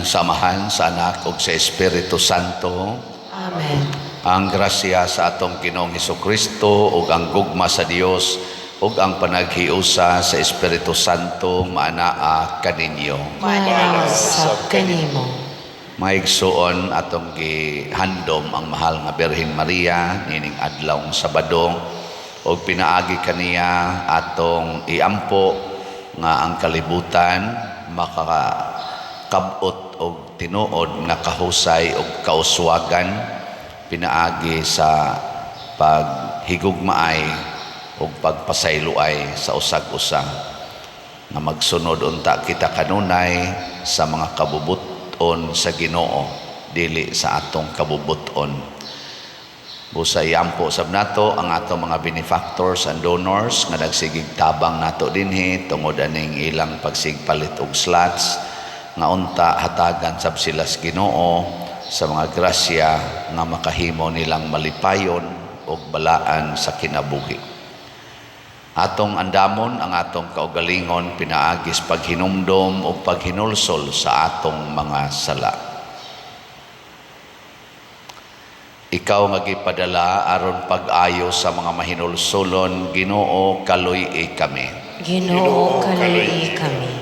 samahan sa Anak ug sa Espiritu Santo. Amen. Ang grasya sa atong Ginoong Hesukristo ug ang gugma sa Dios ug ang panaghiusa sa Espiritu Santo maanaa kaninyo. Manasab kanimo. Maigsuon atong gihandom ang mahal nga Birhen Maria nining adlawng Sabado ug pinaagi kaniya atong iampo nga ang kalibutan makakabot og tinuod nga kahusay ug kauswagan pinaagi sa paghigugmaay ug pagpasayloay sa usag-usa nga magsunod unta kita kanunay sa mga kabubuton sa Ginoo dili sa atong kabubuton. Busa iampo sab nato ang atong mga benefactors and donors nga nagsigig tabang nato dinhi tungod aning ilang pagsigpalit og slots nga unta hatagan sab sila sa Ginoo sa mga grasya nga makahimo nilang malipayon og balaan sa kinabuhi. Atong andamon ang atong kaugalingon pinaagis paghinumdom o paghinulsol sa atong mga sala. Ikaw nga gipadala aron pag-ayo sa mga mahinulsolon, Ginoo kaluy-i kami. Ginoo kaluy-i kami.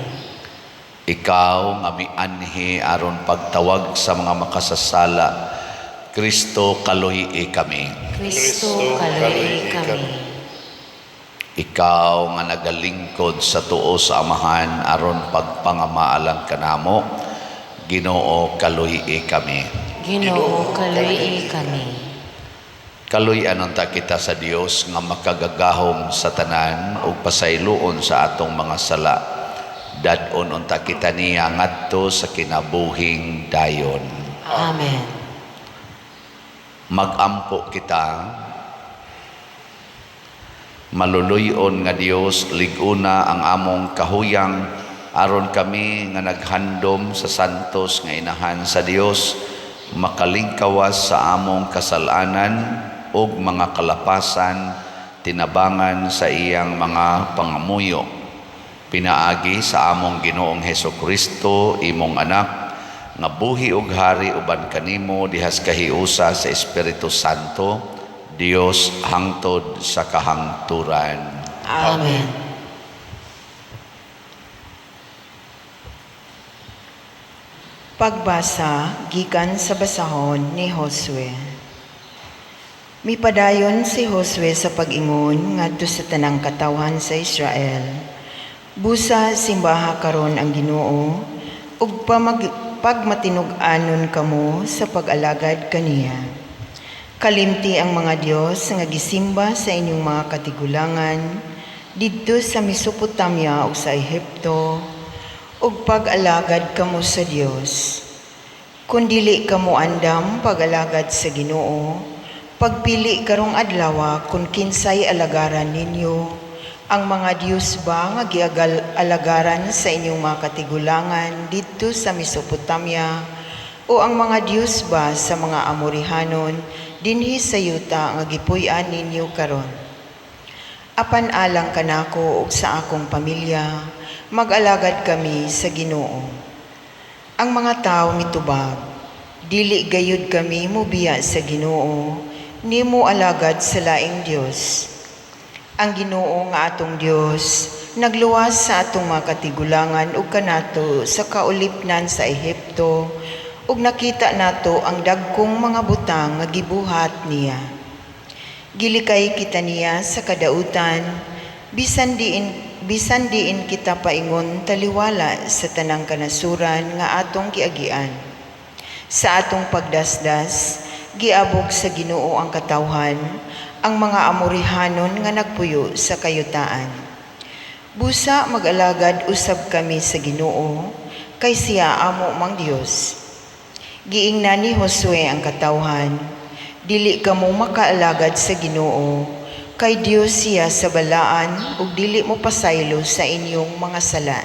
Ikaw nga mianhi aron pagtawag sa mga makasasala, Kristo kaluy-i kami. Kristo kaluy-i kami. Ikaw nga nagalingkod sa tuo sa Amahan aron pagpangamaalan kanamo, Ginoo kaluy-i kami. Ginoo kaluy-i kami. Kaluy-an unta kita sa Dios nga makagagahom sa tanan ug pasayloon sa atong mga sala. Dadon unta kita niya ngadto sa kinabuhing dayon. Amen. Magampo kita. Maluluyon nga Dios, liguna ang among kahuyang aron kami nga naghandom sa santos nga inahan sa Dios makalingkawas sa among kasalanan ug mga kalapasan tinabangan sa iyang mga pangamuyo. Pinaagi sa among Ginoong Hesukristo imong anak nga buhi ug hari uban kanimo dihas kahiusa sa Espiritu Santo Dios hangtod sa kahangturan. Amen. Pagbasa gikan sa basahon ni Josue. Mipadayon si Josue sa pag-ingon ngadto sa tanang katawhan sa Israel. Busa simbaha karon ang Ginoo ug pagmatinud-anon kamo sa pag-alagad kaniya. Kalimti ang mga Dios nga gisimba sa inyong mga katigulangan didto sa Mesopotamia ug sa Ehipto ug pag-alagad kamo sa Dios. Kun dili kamo andam pag-alagad sa Ginoo, pagpili karong adlaw kun kinsay alagaran ninyo, ang mga Dios ba nga gialagaran sa inyong mga katigulangan didto sa Mesopotamia o ang mga Dios ba sa mga Amorihanon dinhi sa yuta nga gipuy-an ninyo karon. Apan alang kanako ug sa akong pamilya, mag-alagad kami sa Ginoo. Ang mga tawo mitubag, dili gayud kami mubiya sa Ginoo, nimo alagad sa laing Dios. Ang Ginoo nga atong Dios nagluwas sa atong mga katigulangan ug kanato sa kaulipnan sa Ehipto ug nakita nato ang dagkong mga butang nga gibuhat niya. Gilikay kita niya sa kadautan, bisan diin kita paingon taliwala sa tanang kanasuran nga atong giagian. Sa atong pagdasdas, giabog sa Ginoo ang katawhan, ang mga Amorihanon nga nagpuyo sa kayutaan. Busa mag-alagad usab kami sa Ginoo, kay siya amo mang Dios. Giingnan ni Josue ang katawhan, dili kamo makaalagad sa Ginoo, kay Dios siya sa balaan ug dili mo pasaylo sa inyong mga sala.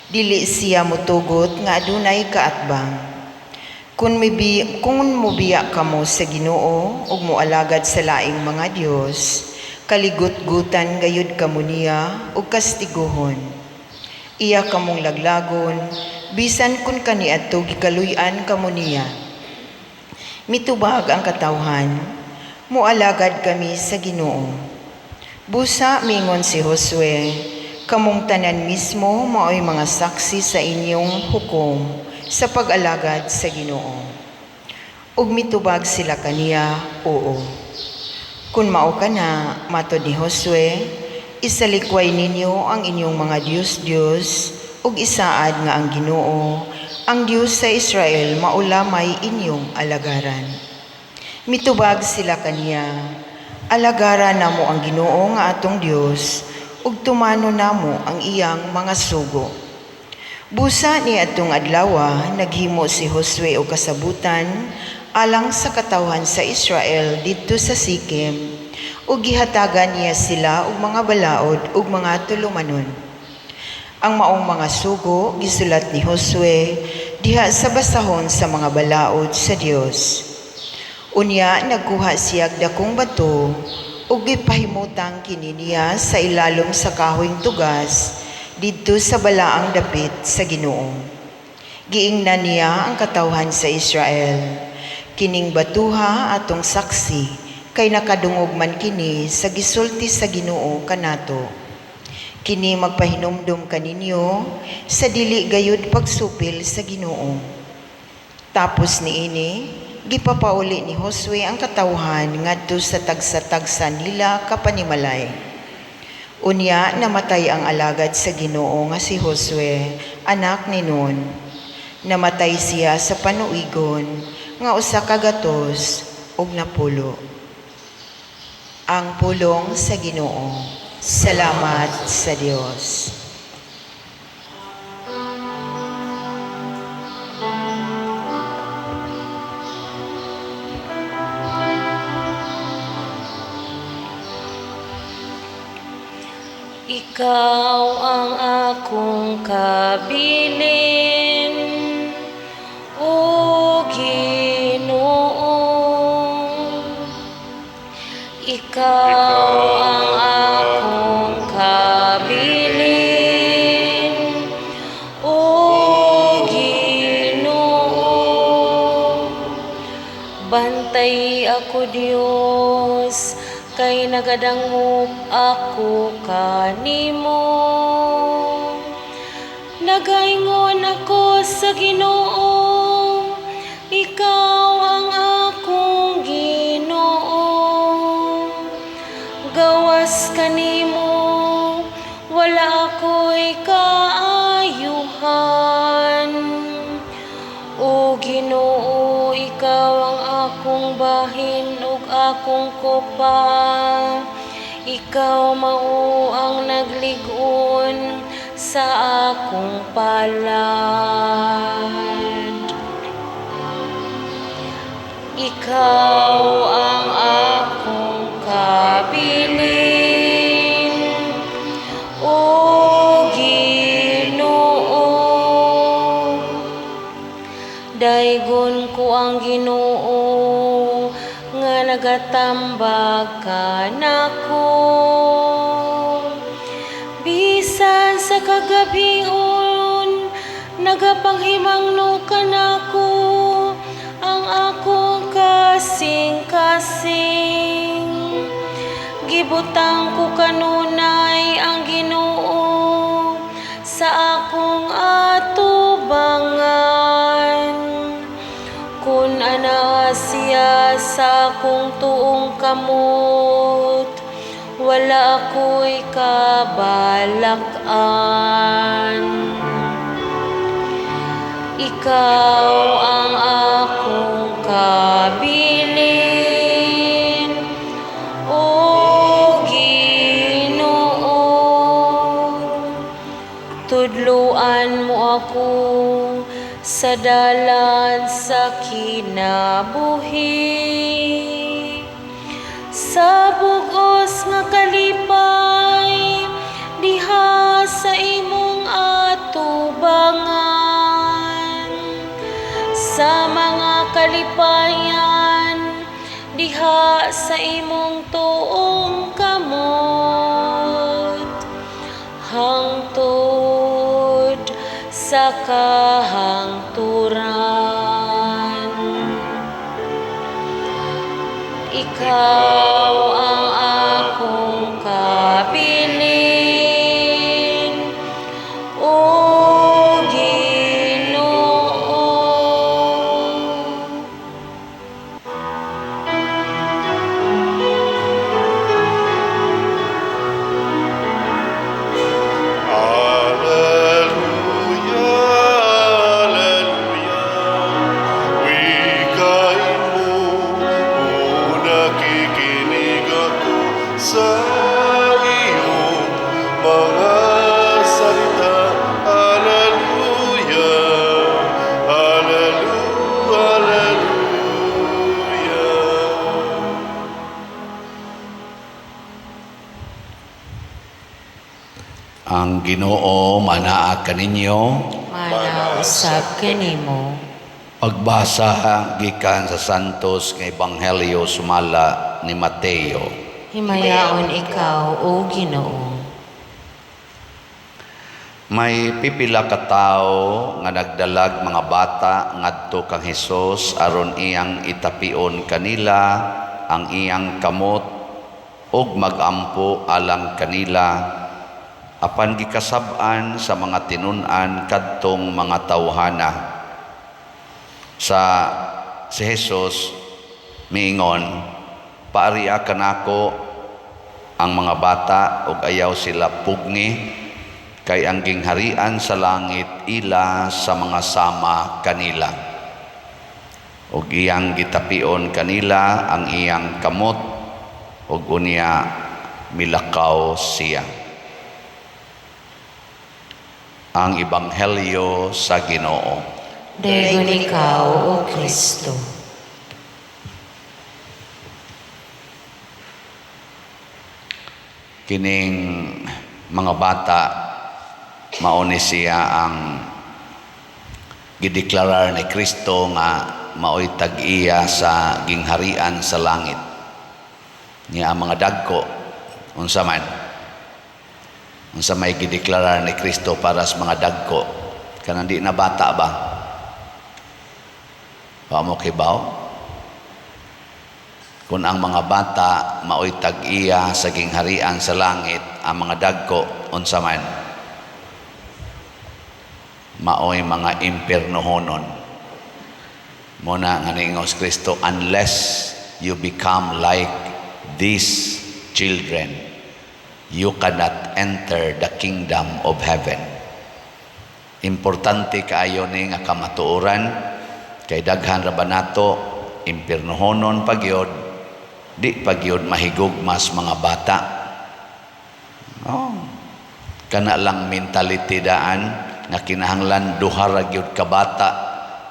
Dili siya motugot nga adunay kaatbang. Kung mubiya kamo sa Ginoo ug moalagad sa laing mga Dios, kaligut-gutan gayud kamo niya ug kastiguhon. Iya kamong laglagon, bisan kun kaniadto gikaluy-an kamo niya. Mitubag ang katawhan, mualagad kami sa Ginoo. Busa mingon si Josue, kamong tanan mismo mao'y mga saksi sa inyong hukom sa pag-alagad sa Ginoo. Ug mitubag sila kaniya, oo. Kun mao ka na, matod ni Josue, isalikway ninyo ang inyong mga Diyos ug isaad nga ang Ginoo, ang Diyos sa Israel maulamay inyong alagaran. Mitubag sila kaniya, alagaran namo ang Ginoo nga atong Diyos, ug tumano namo ang iyang mga sugo. Busa ni atong adlaw naghimo si Josue og kasabutan alang sa katawhan sa Israel didto sa Sikem, ug gihatagan niya sila og mga balaod ug mga tulumanon. Ang maong mga sugo gisulat ni Josue diha sa basahon sa mga balaod sa Dios. Unya nagkuha siya dakong bato ug gipahimutang kini niya sa ilalom sa kahoyng tugas didto sa balaang dapit sa Ginoo. Giingnan niya ang katawhan sa Israel. Kining batuha atong saksi kay nakadungog man kini sa gisulti sa Ginoo kanato. Kini magpahinumdum kaninyo sa dili gayud pagsupil sa Ginoo. Tapos niini gipapauli ni Josue ang katawhan ngadto sa tagsa-tagsa nila kapanimalay. Unya namatay ang alagad sa Ginoo nga si Josue, anak ni Nun. Namatay siya sa panuigon nga usa ka gatos ug napulo. Ang pulong sa Ginoo. Salamat sa Dios. Ikaw ang akong kabilin, O Ginoo. Ikaw ang akong kabilin, O Ginoo. Bantay ako, Dios, kay nagadangop ako kanimo. Nagaingon ako sa Ginoo, ikaw ang akong Ginoo. Gawas kanimo, wala ako'y kaayuhan. O Ginoo, ikaw ang akong bahin ug akong kopa. Ikaw mao ang naglig-on sa akong palad. Ikaw ang akong kabilin, O Ginoo. Daygon ko ang Ginoo nga nagatambag kanako. Bisan sa kagabion nagapanghimangno kanako ang akong kasing-kasing. Gibutang ko kanunay ang Ginoo sa akong atubangan. Kun ana siya sa akong tuong kamot, wala ako'y kabalakan. Ikaw ang akong kabilin, O Ginoo. Tudluan mo ako sa dalan sa kinabuhi. Sa bugos nga kalipay, diha sa imong atubangan. Sa mga kalipayan, diha sa imong tuong kamot. Hangtod sa sa kahangturan. Ikaw ang akong kabilin, O Ginoo. Sa iyong mga salita, Alleluia, Alleluia, Alleluia. Ang Ginoo manaa kaninyo. Manausab kanimo. Pagbasa gikan sa Santos nga Ebanghelyo sumala ni Mateo. Himayaon ikaw, O Ginoo. May pipila ka tawo nga nagdalag mga bata ngadto kang Hesus aron iyang itapion kanila ang iyang kamot ug magampo alang kanila apan gikasab-an sa mga tinun-an kadtong mga tawhana. Si Hesus miingon, "Paariya kanako ang mga bata ug ayaw sila pugni, kay ang gingharian sa langit ila sa mga sama kanila." Ug iyang gitapion kanila ang iyang kamot ug unya milakaw siya. Ang Ebanghelyo sa Ginoo. Dayon ikaw, O Kristo. Kining mga bata mao ni siya ang gideklarar ni Kristo nga maoy tag-iya sa gingharian sa langit. Niya ang mga dagko unsa may gideklarar ni Kristo para sa mga dagko kanang di na bata ba? Wa mo kibaw? Kung ang mga bata maoy tag-iya sa gingharian sa langit, ang mga dagko unsa man maoy mga impiernohonon. Muna nga niingos Kristo, unless you become like these children, you cannot enter the kingdom of heaven. Importante kaayo ni nga kamatuoran kay daghan ra ba nato impiernohonon pagyod, di pagyod mahigugmas mga bata. Kana lang mentality daan nga kinahanglan duha ra gyud ka bata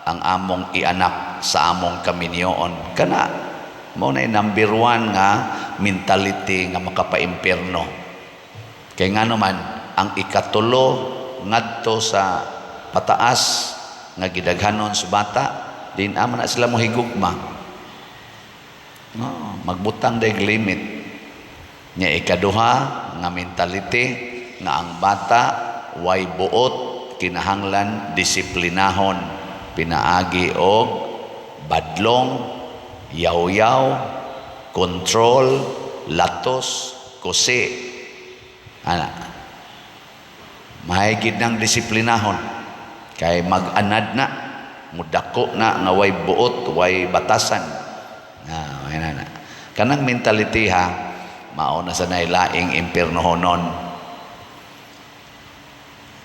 ang among ianak sa among kaminyoon. Kana mao na number 1 nga mentality nga makapaimpierno. Kay ngano man ang ikatulo ngadto sa pataas nga gidaghanon sa bata, din ama na sila mohigugma. Magbutang dag limit. Nya ikaduha nga mentality nga ang bata way buot kinahanglan disiplinahon, pinaagi og badlong, yaw-yaw, control, latos, kusi. Mahigid ng disiplinahon kay mag-anad na, mudako na nga way buot, way batasan. Kanang mentality ha, mao na sa nailaing impiernohonon.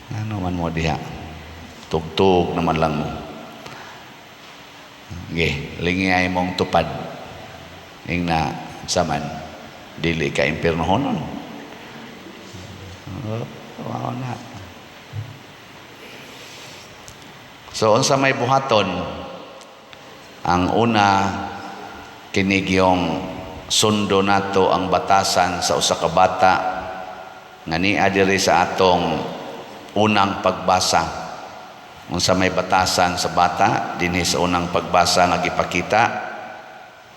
Ano man mo diha? Tugtog naman lang mo. Okay, lingay mong tupad. Ing na saman, dili ka impiernohonon. Wow na. So, unsa may buhaton? Ang una, kinig yung sundo nato ang batasan sa usa ka bata nga niya diri sa atong unang pagbasa. Unsa may batasan sa bata dinhi sa unang pagbasa nga gipakita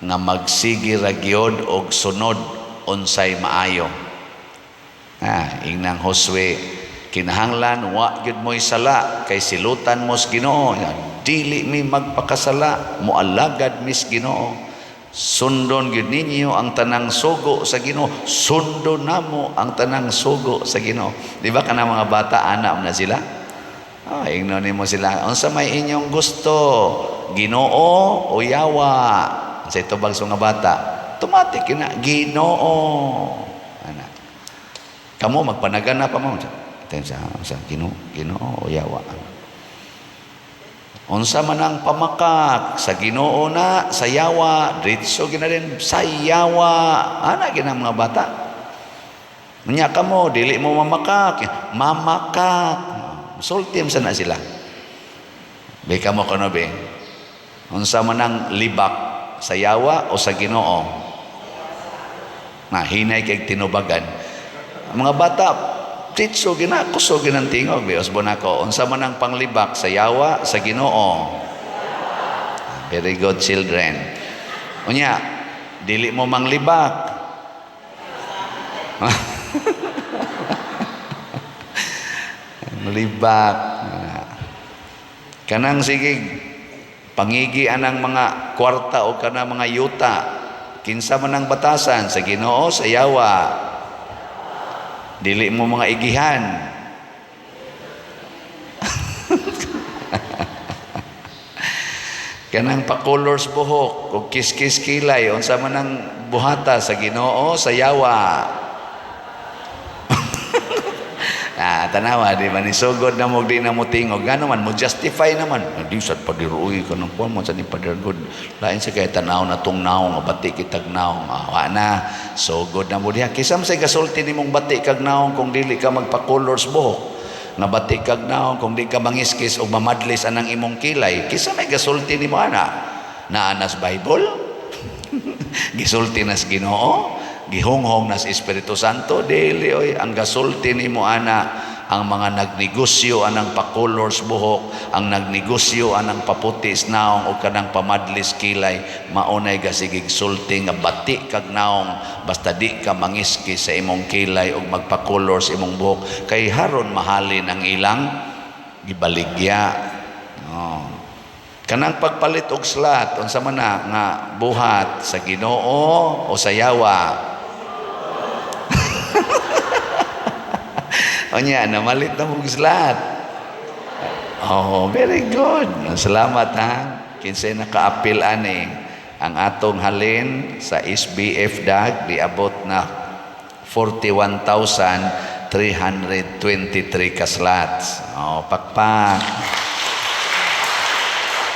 nga magsigi ra gyud og sunod unsay maayo. Ingnang Josue kinahanglan wa gyud mo'y sala kay silutan mo sa Ginoo. Dili mi magpakasala, moalagad mis Ginoo. Sundon gyud ninyo ang tanang sugo sa Ginoo. Sundon namo ang tanang sugo sa Ginoo. Di ba kana mga bata anak na sila? Ingnon nimo sila. Unsa may inyong gusto? Ginoo o yawa? Sa itubag sa mga bata, tumatik na Ginoo. Ana. Kamo magpanagana pa mo. Sa Ginoo o yawa. Unsa man ang pamakak sa Ginoo na sa yawa, diretso gina rin sa yawa. Ana gina mga bata. Nya kamo dili mo mamakak, mamakak. Sultim sana sila. Be kamo kuno be. Unsa man ang libak sa yawa o sa Ginoo? Na hinay kay tinubagan. Mga bata titso gina kuso ginantingog bios bonako. Unsa man ang panglibak sa yawa sa Ginoo? Very good children. Unya, dili mo manglibak. Libak. Kanang sige pangigi anang mga kwarta o kanang mga yuta. Kinsa man ang batasan sa Ginoo sa yawa. Dili mo mga igihan. Kanang pa-colors buhok o kiskis kilay unsa man ang buhata sa Ginoo sa yawa. Tanawa di ba ni sugod na mo di na mo tingog ngano man mo justify naman di sad padiruoy ka nang mo sa ni padergod lain sa kay tanaw na tungnaw nga bati kitag naw na sugod na mo diha kisam say gasulti nimong bati kag naw kung dili ka magpa-colors buhok nga bati kag naw kung di ka mangiskis o mamadlis anang imong kilay kisam may gasulti nimo ana anas Bible gisulti nas Ginoo gihonghong nas Espiritu Santo dili oy ang gasulti nimo ana ang mga nagnegosyo anang pa-colors buhok ang nagnegosyo anang paputis naong o kanang pamadlis kilay maunay gasigig sulti nga bati kag naong basta di ka mangiski sa imong kilay o magpa-colors imong buhok kay haron mahalin ang ilang gibaligya. Kanang pagpalit og slat unsa man na nga buhat sa Ginoo o sa yawa? Onya, namalit na mong slat. Very good. Salamat ha. Kinsay naka-apil ani ang atong halin sa SBF DAG diabot na 41,323 ka slats. Pakpak.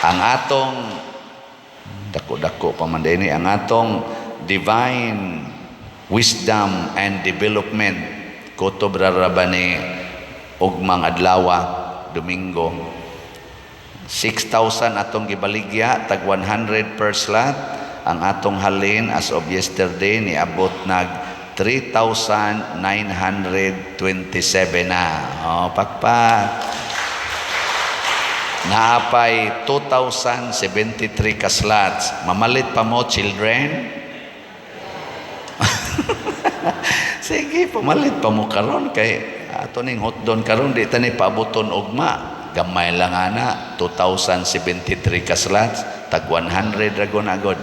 Ang atong dako-dako pa man din ang atong Divine Wisdom and Development Kutob Rarabani ugmang adlaw Domingo 6,000 atong gibaligya tag 100 per slot ang atong halin as of yesterday niabot nag 3,927 na pakpak naapay 2,073 ka slots mamalit pa mo children. Sige, pamalit pa mo karon kay ato ning hotdon karon di tani paaboton ugma. Gamay lang ana 2,073 ka slots tag 100 ragon agod.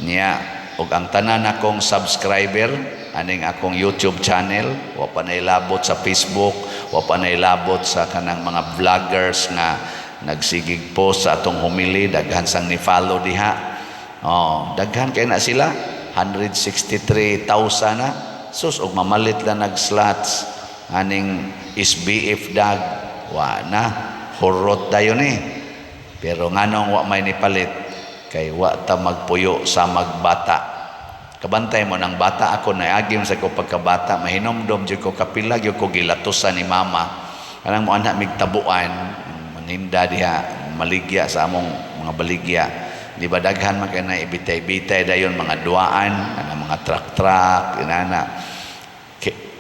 Niya ug ang tanan akong subscriber aning akong YouTube channel, wa pa nailabot sa Facebook, wa pa nailabot sa kanang mga vloggers nga nagsigig post sa atong homily daghan sang ni follow diha. Daghan kay na sila 163,000 na. Sus og mamalit lang nag-slots aning SBF DAG wa na hurot dayon pero nganong wa may nipalit kay wa ta magpuyo sa magbata kabantay mo ng bata ako naagim sa ko pagkabata mahinomdom jud ko kapila gyud ko gilatusan ni mama kanang mo anak migtabuan maninda diha maligya sa among mga baligya di ba daghan man kay na ibitay-bitay dayon mga duaan mga truck inana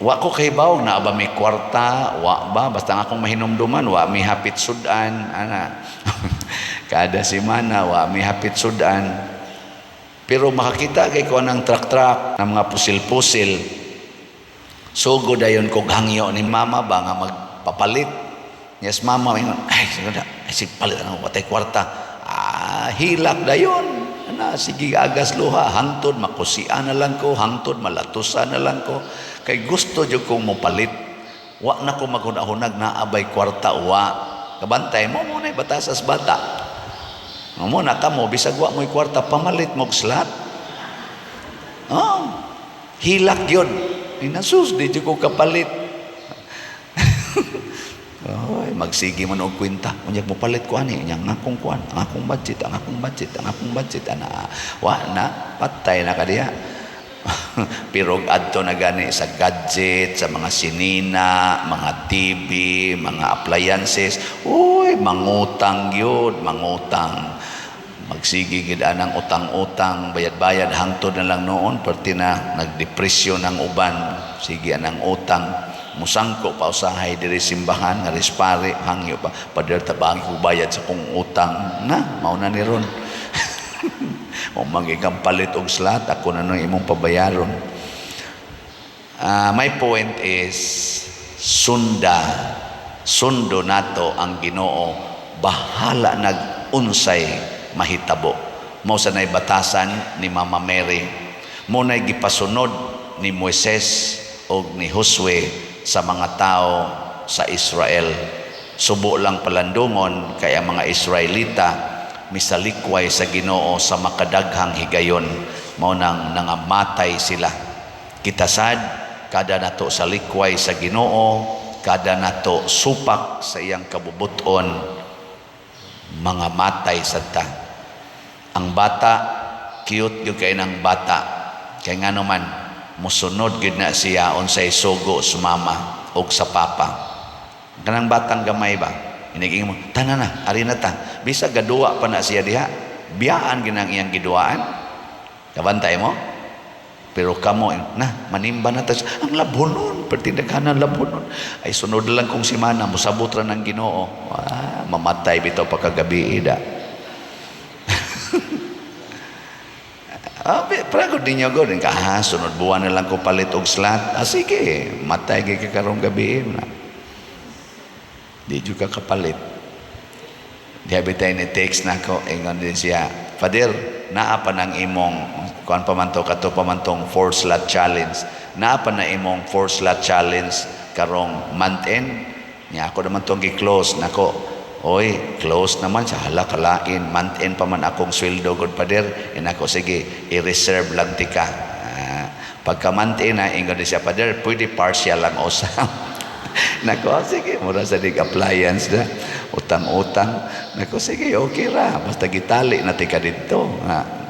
wa ko kay bawog na ba may kwarta wa ba basta akong mahinumduman wa mi hapit sudan ana kada semana wa mi hapit sudan pero makakita kay ko nang truck ng mga pusil-pusil Sugo dayon kog hangyo ni mama ba nga magpapalit. Yes, mama, ingon, ay, sige, palit na watay kwarta. Hilak dayon. Sige, agas luha, hangtod, makusian na lang ko, hangtod, malatusan na lang ko. Kay gusto dyan kong mapalit. Wa na ko maghunahunag na abay kwarta, wa. Kabantay mo muna batasas bata. Muna ka mo, bisag wa mo'y kwarta, pamalit mo'g slot. Hilak yun. Inasus, di dyan ko kapalit. Magsigi man og kwenta unyag mo palit ko ani nya ngakong kuan ang akong budget ana wa na patay na kadiya. Pero adto na gani sa gadget, sa mga sinina, mga TV, mga appliances, mangutang yun, mangutang. Magsigi gid anang utang-utang, bayad-bayad hangtod na lang noon perti na nagdepresyon ang uban. Sige anang utang, musangko pa usahay diri simbahan nga rispare hangyo pa pader tabang ko bayad sa kong utang na mao na ni ron. O magiging palit og slot ako na nung imong pabayaron. My point is sundo nato ang Ginoo, bahala nag-unsay mahitabo. Mao sa nay batasan ni Mama Mary, mo nay gipasunod ni Moises og ni Josue sa mga tao sa Israel. Subo lang palandungon kay ang mga Israelita misalikway sa Ginoo sa makadaghang higayon, mao nang nangamatay sila. Kitasad kada nato sa likway sa Ginoo, kada nato supak sa iyang kabubuton, mga matay sadta. Ang bata cute gyud kay nang bata, kay ngano man musunod gid na siya unsay sugo sa mama o sa papa. Kanang batang gamay ba, iniging mo, tanan na, ari na ta. Bisa gadua pa na siya diha, biyaan ginang iyang giduaan. Kabantay mo? Pero kamo, manimba na ta. Ang labunon, pertindaghanan labunon. Ay sunod lang kung si mana, musabot ra ng Ginoo. Mamatay bitaw pagkagabi ida. Pragod ninyo go din ka, sunod buwan na lang ko palit og slot. Sige, matay kay karong gabi na. Di juga kapalit. Di habitay ni text na ko, ingon din siya, Father, naa pa ng imong, kuan pamanto kato pamantong 4 slot challenge. Naa pa na imong 4 slot challenge karong month end. Nya ako naman tong gi-close nako. Oy, close naman sa hala kalain, month end pa man akong sweldo god Pader. Inako sige, i-reserve lang tika. Pagka month end na ingon siya, Pader, pwede partial lang usap. Nako, sige, mura sa dig-appliance na, utang-utang. Nako, sige, okay ra. Basta gitali na tika dito.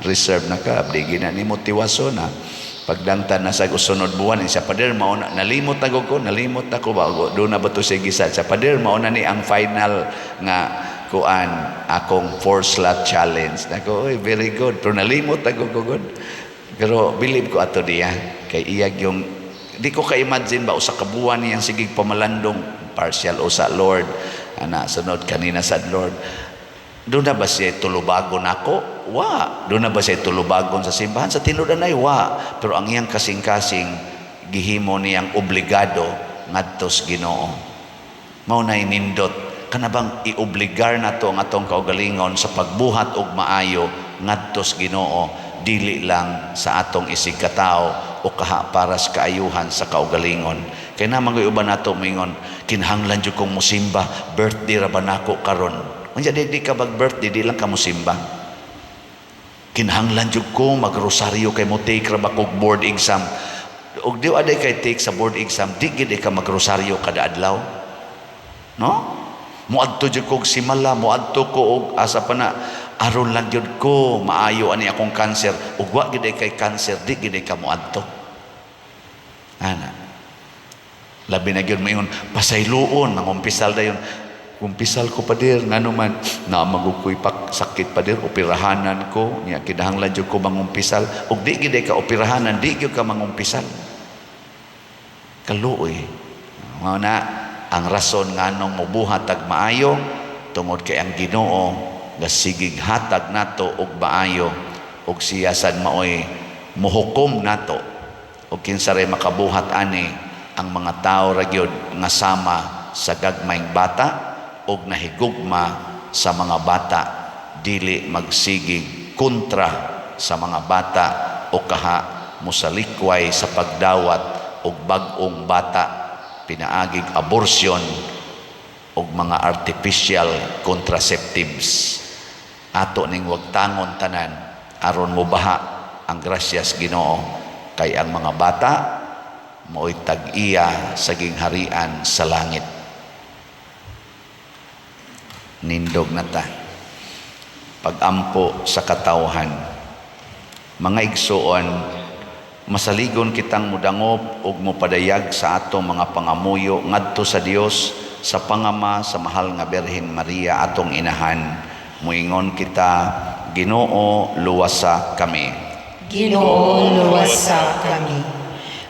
Reserve na ka, abdigi na ni motivasyon na. Pagdangtan na sa usunod buwan, siya, Pader, mauna, nalimot na ko, doon na ba ito siya gisa? Siya, Pader, mauna ni ang final nga kuan, akong 4 slot challenge. Nako, oy, very good. Pero nalimot na ko, good. Pero believe ko ato diya, kay iyag yung di ko ka-imagine ba usa ka buwan niyang sigig pamalandong partial o sa Lord sunod kanina sa Lord. Doon na ba siya tulubagon ako? Wa. Doon na ba siya tulubagon sa simbahan? Sa tinudan ay wa. Pero ang iyang kasing-kasing gihimo niyang obligado ngadtos Ginoo. Mao na nindot kanabang iobligar nato ang atong kaugalingon sa pagbuhat og maayo ngadtos Ginoo, dili lang sa atong isig katao o kaha para sa kaayuhan sa kaugalingon. Kaya naman ko iba nato mingon, kinahanglan jud kong musimba, birthday ra ba nako karon? Unya di ka birthday, di lang ka musimba. Kinahanglan jud ko magrosaryo kay mo take ra ba kog board exam. Og di aday kay take sa board exam, di gid ka magrosaryo kada adlaw. No? Muadto jud kog simala, muadto ko og asa pa na aron lang yun ko maayo ani akong cancer ug wa gid kay cancer di gid ka moadto ana labi na gyud mayon pasayloon mangumpisal dayon kumpisal ko Pader ngano man na magukoy pak sakit Pader operahanan ko nya kinahanglan jud ko mangumpisal ug di gid ka operahanan di gyud ka mangumpisal kaluoy mao na ang rason nganong mobuhat tag maayo tungod kay ang Ginoo gasigig hatag nato og maayo og siya sad maoy muhukom nato og kinsa ray makabuhat ani ang mga tao ra gyud nga sama sa gagmayng bata ug nahigugma sa mga bata, dili magsigig kontra sa mga bata o kaha musalikway sa pagdawat og bag-ong bata, pinaagig abortion og mga artificial contraceptives. Ato ning wagtangon tanan aron mobaha ang grasyas Ginoo, kay ang mga bata mo'y tag-iya sa gingharian sa langit. Nindog na ta. Pag-ampo sa katawhan. Mga igsuon, masaligon kitang mudangop ug mopadayag sa atong mga pangamuyo ngadto sa Dios sa pangama sa mahal nga Birhen Maria atong inahan. Muingon kita, Ginoo, luwasa kami. Ginoo, luwasa kami.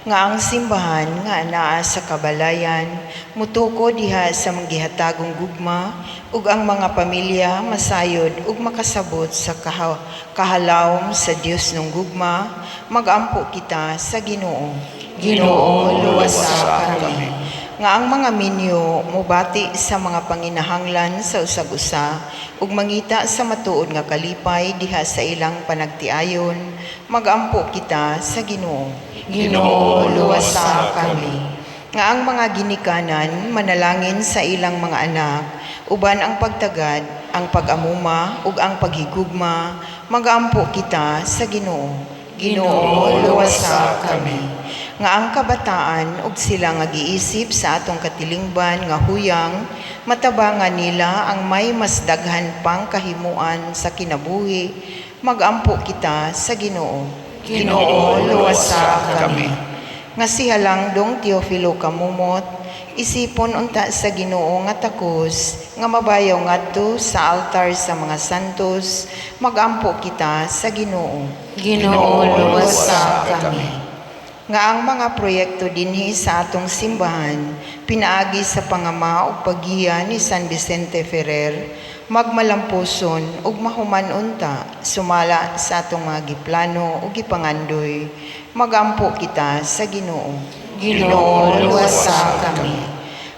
Nga ang simbahan nga anaa sa kabalayan, mutuko diha sa manggihatagong gugma, ug ang mga pamilya masayod ug makasabot sa kahalawom sa Dios ng gugma, magampo kita sa Ginoo. Ginoo, luwasa kami. Nga ang mga minyo mubati sa mga panginahanglan sa usag-usa ug mangita sa matuod nga kalipay diha sa ilang panagtiayon, magampo kita sa Ginoo. Ginoo, luwasa kami. Nga ang mga ginikanan manalangin sa ilang mga anak, uban ang pagtagad, ang pag-amuma ug ang paghigugma, magampo kita sa Ginoo. Ginoo, luwasa kami. Nga ang kabataan ug sila nga giisip sa atong katilingban nga huyang, matabangan nila ang may mas daghan pang kahimuan sa kinabuhi, magampo kita sa Ginoo. Ginoo, luwasa kami. Nga si Halangdong Teofilo Kamumot, isipon unta sa Ginoo nga takos, nga mabayaw ngadto sa altar sa mga santos, magampo kita sa Ginoo. Ginoo, luwasa kami. Nga ang mga proyekto dinhi sa atong simbahan, pinaagi sa pangama ug paggiya ni San Vicente Ferrer, magmalampuson ug mahuman unta, sumala sa atong mga giplano ug gipangandoy, magampo kita sa Ginoo. Ginoo, luwasa kami.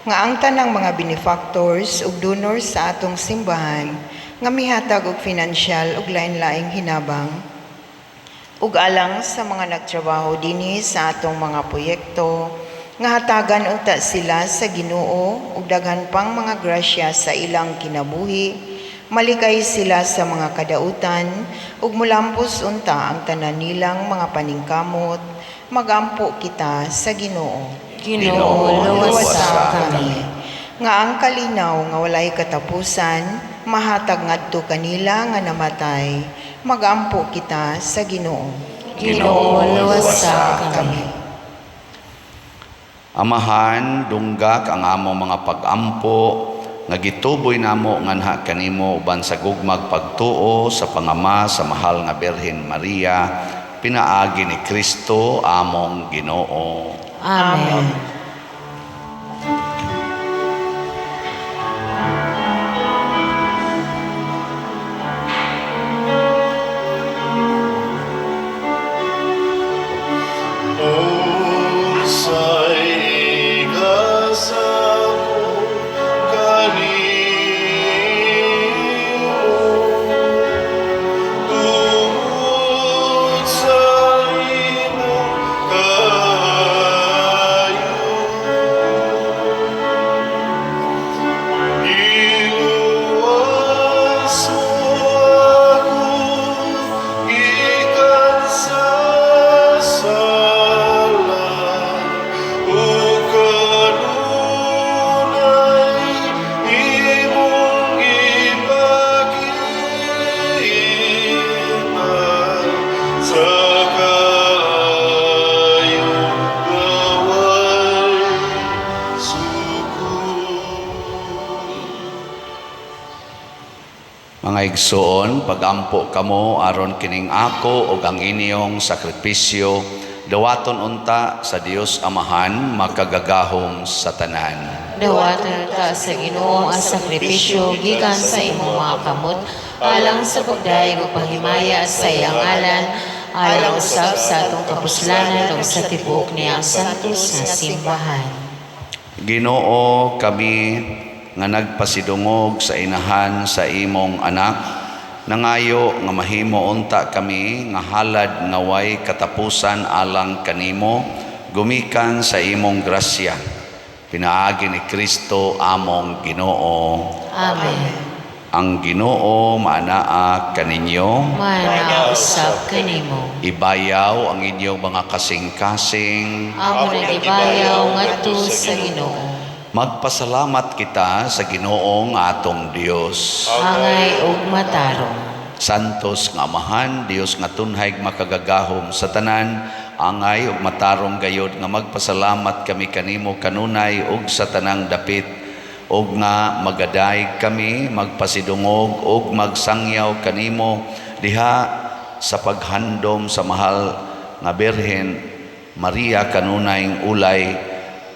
Nga ang tanang mga benefactors ug donors sa atong simbahan, nga mihatag og financial ug lain-laing hinabang, ug alang sa mga nagtrabaho dinhi sa atong mga proyekto, nga hatagan unta sila sa Ginoo ug daghan pang mga grasya sa ilang kinabuhi, malikay sila sa mga kadautan ug mulampos unta ang tanan nilang mga paningkamot, magampo kita sa Ginoo. Ginoo, luwasa kami. Nga ang kalinaw nga walay katapusan, mahatag ngadto kanila nga namatay, magampo kita sa Ginoo. Ginoo, luwasa kami. Amahan, dunggak ang amo mga pag-ampo, nga gituboy namo nganha kanimo uban sa gugmag pagtuo sa pangama sa mahal nga Birhen Maria, pinaagi ni Kristo among Ginoo. Amen. Mga igsoon, pagampo kamo aron kining ako ug ang inyong sakripisyo, dawaton unta sa Dios Amahan makagagahom sa tanan. Dawaton ta sa Ginoo ang sakripisyo gikan sa imong mga kamot, alang sa pagdayeg ug pahimaya sa iyang ngalan, alang usab sa atong kapuslanan ug sa tibuok niya santos nga simbahan. Ginoo, kami nga nagpasidungog sa inahan sa imong anak, nangayo nga mahimo unta kami nga halad nga way katapusan alang kanimo gumikan sa imong grasya. Pinaagi ni Kristo among Ginoo. Amen. Ang Ginoo maanaa kaninyo. Manausab kanimo. Ibayaw ang inyong mga kasing-kasing. Amo nagibayaw ngadto sa Ginoo. Magpasalamat kita sa Ginoo nga atong Dios. Angay ug matarong. Santos nga Amahan, Dios nga tunhay makagagahom sa tanan, angay ug matarong gayod nga magpasalamat kami kanimo kanunay ug sa tanang dapit, ug nga magadayeg kami magpasidungog ug magsangyaw kanimo diha sa paghandom sa mahal nga Birhen Maria kanunayng ulay,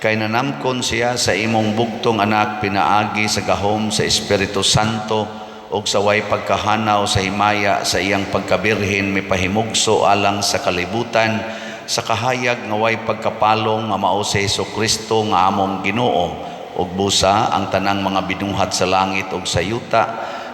kay nanamkon siya sa imong bugtong anak pinaagi sa gahom sa Espiritu Santo ug sa way pagkahanaw sa himaya sa iyang pagkabirhen mipahimugso alang sa kalibutan sa kahayag nga way pagkapalong nga mao si Jesucristo nga among Ginoo, ug busa ang tanang mga binuhat sa langit ug sa yuta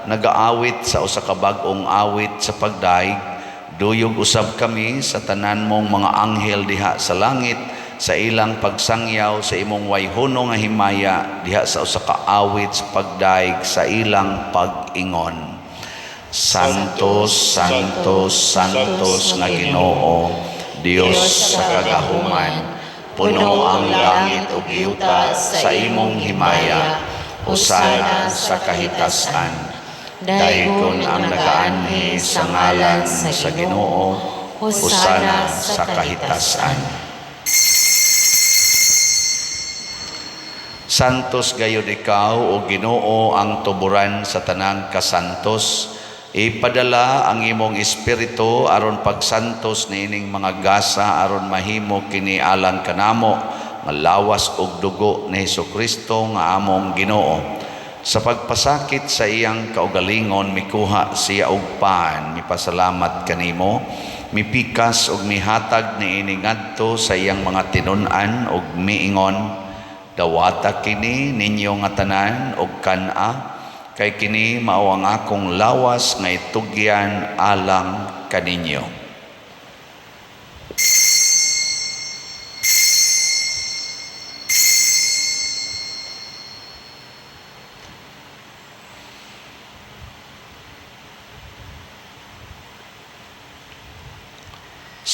nagaawit sa usa ka bag-ong awit sa pagdaig. Duyog usab kami sa tanan mong mga anghel diha sa langit sa ilang pagsangyaw sa imong wayhono nga himaya diha sa usa ka awit sa pagdaig sa ilang pag-ingon. Santos, Santos, Santos nga Ginoo, Dios sa kagahuman, puno ang langit ug yuta sa imong himaya, hosana sa kahitasan. Dayon ang nagaanhi sa ngalan sa Ginoo, hosana sa kahitasan. Santos gayud ikaw o Ginoo ang tuburan sa tanang kasantos. Ipadala ang imong espiritu aron pagsantos niining mga gasa aron mahimo kini alang kanamo nga lawas ug dugo ni Jesucristo nga among Ginoo. Sa pagpasakit sa iyang kaugalingon mikuha siya og paan, mipasalamat kanimo, mipikas ug mihatag niini ngadto sa iyang mga tinun-an ug miingon, dawata kini ninyo nga tanan og kana, kay kini mao ang akong lawas nga itugyan alang kaninyo.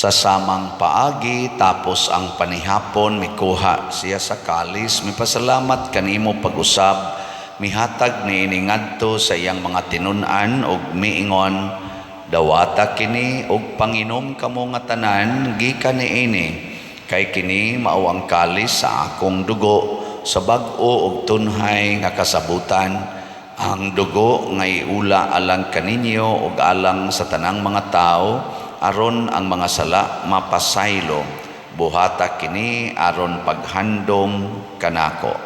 Sa samang paagi tapos ang panihapon mikuha siya sa kalis, mipasalamat kanimo pag-usab, mihatag niini ngadto sa iyang mga tinun-an ug miingon, dawata kini ug panginom kamo nga tanan gikan niini, kay kini mao ang kalis sa akong dugo sa bag-o ug tunhay nga kasabutan, ang dugo nga iula alang kaninyo ug alang sa tanang mga tao aron ang mga sala mapasaylo. Buhata kini aron paghandom kanako.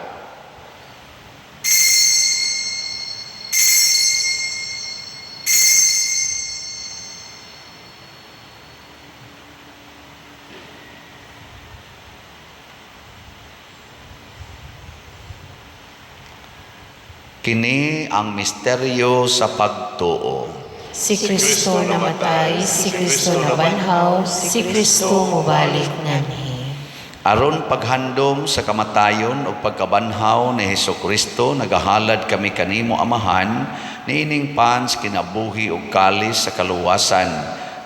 Kini ang misteryo sa pagtuo. Si Kristo namatay, si Kristo nabanhaw, si Kristo mubalik nganhi. Aron paghandom sa kamatayon o pagkabanhaw ni Jesucristo, nagahalad kami kanimo Amahan, niining pans kinabuhi ug kalis sa kaluwasan.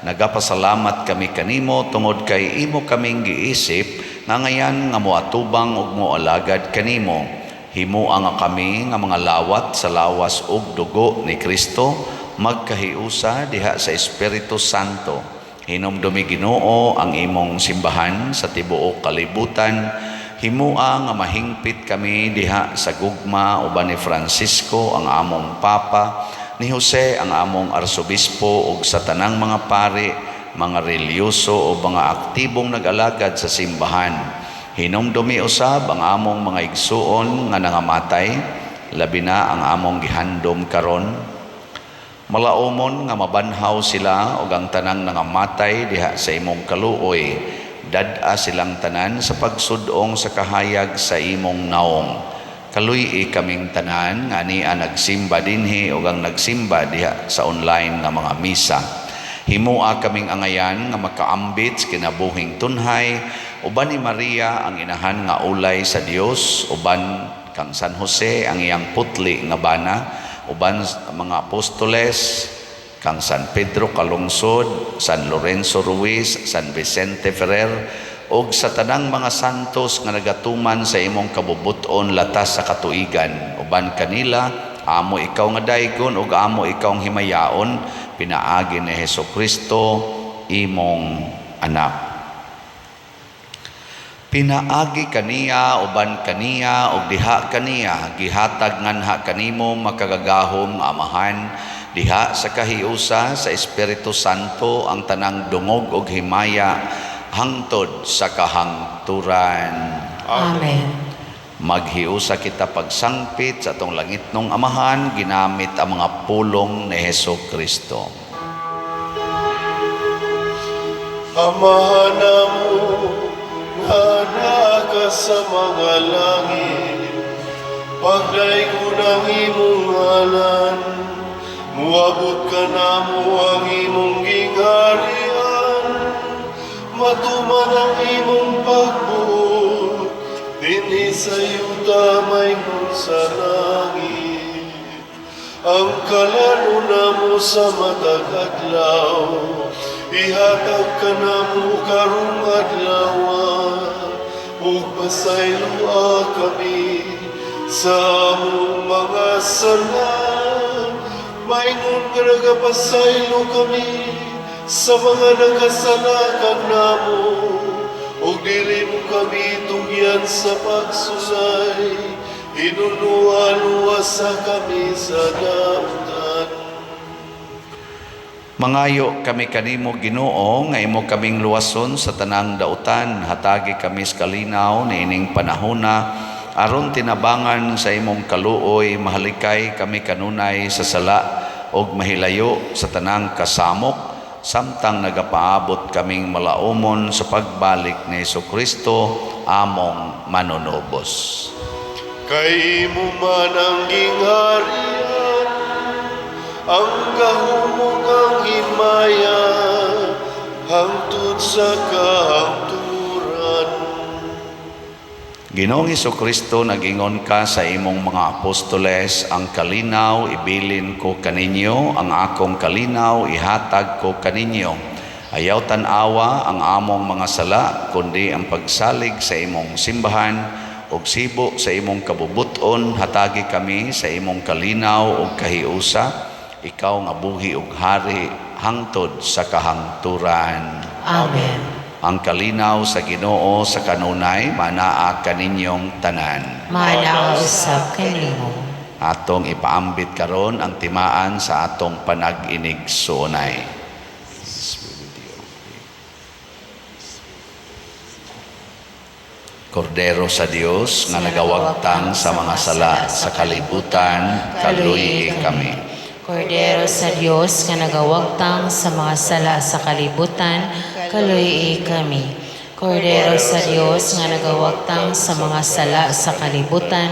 Nagapasalamat kami kanimo tungod kay imo kaming giisip nga ngayan nga moatubang ug moalagad kanimo. Himua nga kami nga mga lawat sa lawas ug dugo ni Kristo, magkahiusa diha sa Espiritu Santo. Hinumdumi Ginoo ang imong simbahan sa tibuok kalibutan. Himua nga mahingpit kami diha sa gugma uban ni Francisco ang among Papa, ni Jose ang among Arsobispo ug sa tanang mga pari, mga relyoso o mga aktibong nag-alagad sa simbahan. Hinumdumi usab ang among mga igsuon nga nangamatay, labi na ang among gihandom karon. Malaumon nga mabanhaw sila ug ang tanang nangamatay diha sa imong kaluoy, dad-a silang tanan sa pagsudong sa kahayag sa imong naong. Kaluy kaming tanan nga niya nagsimba dinhi ug ang nagsimba diha sa online nga mga misa. Himua kaming angayan nga makaambit sa kinabuhing tunhay, uban ni Maria ang inahan nga ulay sa Dios, uban kang San Jose ang iyang putli nga bana, uban mga apostoles, kang San Pedro Calungsod, San Lorenzo Ruiz, San Vicente Ferrer, ug sa tanang mga santos nga nagatuman sa imong kabubuton latas sa katuigan. Uban kanila, amo ikaw nga daygon ug amo ikaw ang himayaon, pinaagi ni Hesukristo, imong anak. Pinaagi kaniya, uban kaniya, ug diha kaniya, gihatag nganha kanimo makagagahom nga amahan, diha sa kahiusa sa Espiritu Santo ang tanang dungog ug himaya hangtod sa kahangturan. Amen. Maghiusa kita pagsangpit sa atong langitnong amahan ginamit ang mga pulong ni Hesukristo. Amahan mo nga ka sa mga langit, pagdaygon ang imong ngalan, muabot ka na mo ang imong gingharian, matuman ang imong pagbuot, dinhi sa yuta may sa langit. Ang kalano na mo sa matag adlaw, ihatag ka na mo karong adlaw, ug pasayloa kami sa among mga sala. Maingon ka nagapasaylo kami sa mga nagkasala kang namo, ug dili mo kami tugyan sa pagsulay, hinuluan-luwasa kami sa damutan. Mangayo kami kanimo Ginoo nga imo kaming luwason sa tanang dautan, hatagi kami sa kalinaw niining panahona, aron tinabangan sa imong kaluoy, mahalikay kami kanunay sa sala og mahilayo sa tanang kasamok, samtang nagapaabot kaming malaumon sa pagbalik ni Hesukristo, among manunubos. Kay imo man ang gingharian, ang gahumong ang himaya, hangtod sa kahangturan. Ginoong Hesukristo, nag-ingon ka sa imong mga apostoles, ang kalinaw ibilin ko kaninyo, ang akong kalinaw ihatag ko kaninyo. Ayaw tanawa ang among mga sala, kundi ang pagsalig sa imong simbahan, ug sibo sa imong kabubuton, hatagi kami sa imong kalinaw ug kahiusa, ikaw nga buhi ug hari hangtod sa kahangturan. Amen. Ang kalinaw sa Ginoo sa kanunay manaa kaninyong tanan. Manausap kanimo. Atong ipaambit karon ang timaan sa atong panag-inig suonay. Kordero sa Dios nga nagawagtang sa mga sala sa kalibutan, kaluyi kami. Kordero sa Dios nga nagawagtang sa mga sala sa kalibutan, kaluyi kami. Kordero sa Dios nga nagawagtang sa mga sala sa kalibutan,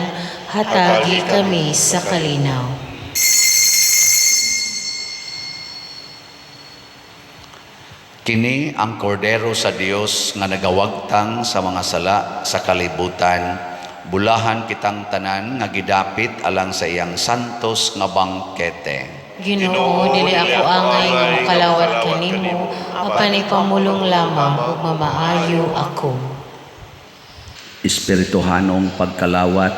hatagi kami sa kalinaw. Kini ang kordero sa Dios nga nagawagtang sa mga sala sa kalibutan. Bulahan kitang tanan nga gidapit alang sa iyang santos nga bangkete. Ginoo, dili ako angay nga makalawat kanimo, apan ipamulong lamang ug mamaayo ako. Espirituhanong pagkalawat.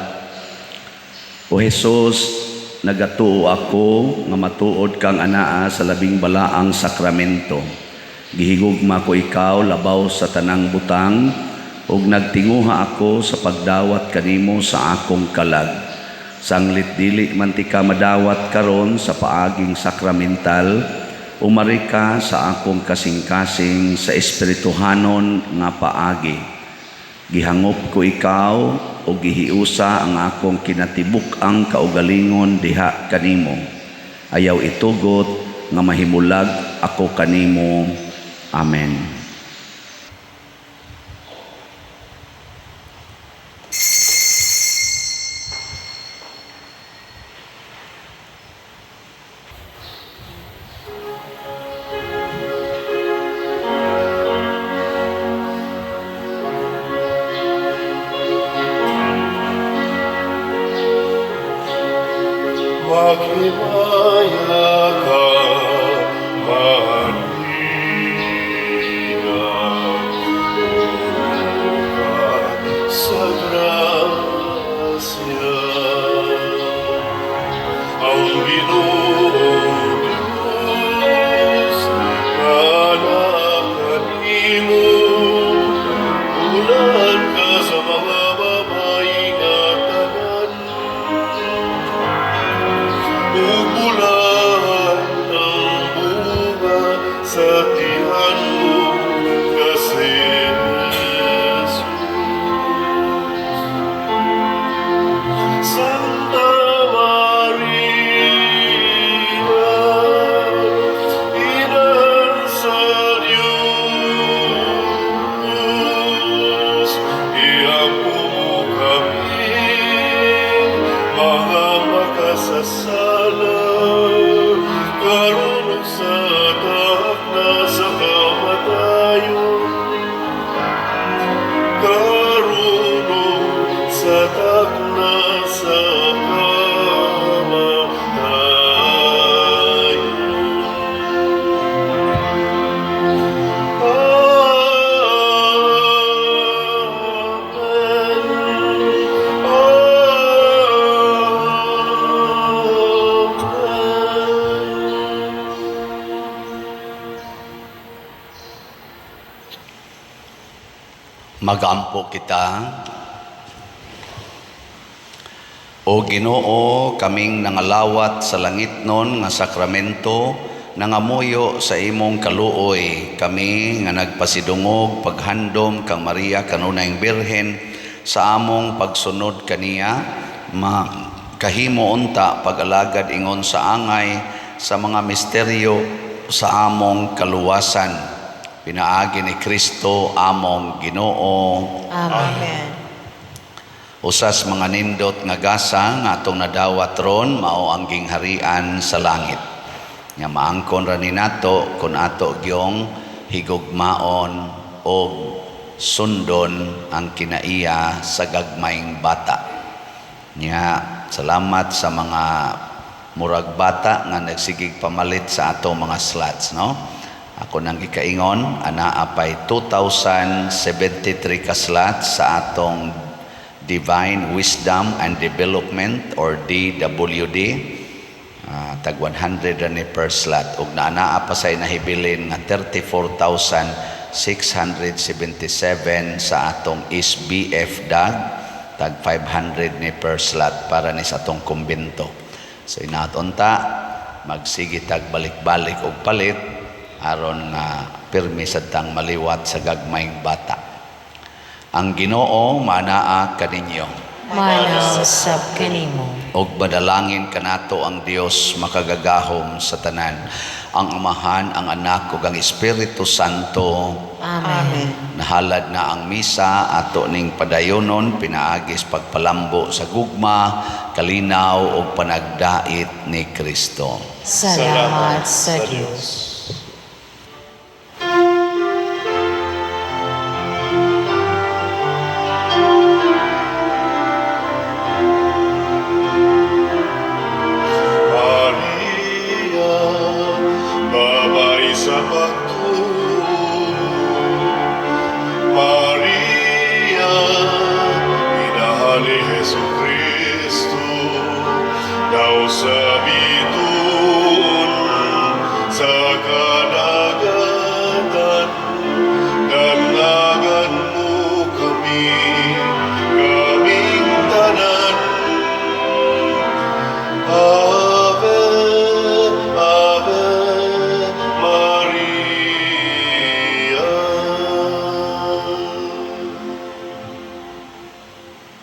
O Jesus, nagatuo ako nga matuod kang anaa sa labing balaang sakramento. Gihigugma ko ikaw labaw sa tanang butang, ug nagtinguha ako sa pagdawat kanimo sa akong kalag. Sanglit dili man ti ka madawat karon sa paaging sakramental, umari ka sa akong kasing-kasing sa espirituhanon nga paagi. Gihangop ko ikaw o gihiusa ang akong kinatibuk ang kaugalingon diha kanimo. Ayaw itugot nga mahimulag ako kanimo. Amen. Maghimaya ka, Maria, puno ka sa grasya. Ang Ginoong Diyos, anak kanimo, ulan ka sa mga babaeng at tanan. Umulan ang bunga sa tiyan mo kasi Jesus. Santa Maria, Ina sa Diyos, iampo mo kami, mga makasasala, karon sa takna sa kamatayon, karon sa takna sa kamatayon. Magampo kita. O Ginoo, kaming nangalawat sa langit nun nga sakramento, nangamuyo sa imong kaluoy, kami nga nagpasidungog paghandom kang Maria kanunayng Birhen sa among pagsunod kaniya, kahimo unta pag-alagad ingon sa angay sa mga misteryo sa among kaluwasan. Pinaagi ni Kristo among Ginoo. Amen. Usas mga nindot nga gasa nga atong nadawat ron mao ang gingharian sa langit. Nga maangkon ra ni nato kun ato gyong higugmaon o sundon ang kinaiya sa gagmayng bata. Nya salamat sa mga murag bata nga nagsigig pamalit sa ato mga slots, no? Ako nang ikaingon, apay 2,073 ka slots sa atong Divine Wisdom and Development or DWD. Tag 100 ni per slot. Ug naa pa say nahibilin nga 34,677 sa atong SBF DAG. Tag 500 ni per slot para ni sa atong kumbento. So inatonta, magsige tag balik-balik og palit aron nga pirmi sadtang maliwat sa gagmayng bata. Ang Ginoo manaa kaninyo. Manaw sab kanimo. Og badalangin kanato ang Dios makagagahom sa tanan, ang Amahan, ang Anak ug ang Espiritu Santo. Amen. Nahalad na ang misa ato ning padayonon pinaagis pagpalambo sa gugma, kalinaw ug panagdait ni Kristo. Salamat sa Dios. Maria, Ina ni Jesucristo, daw sa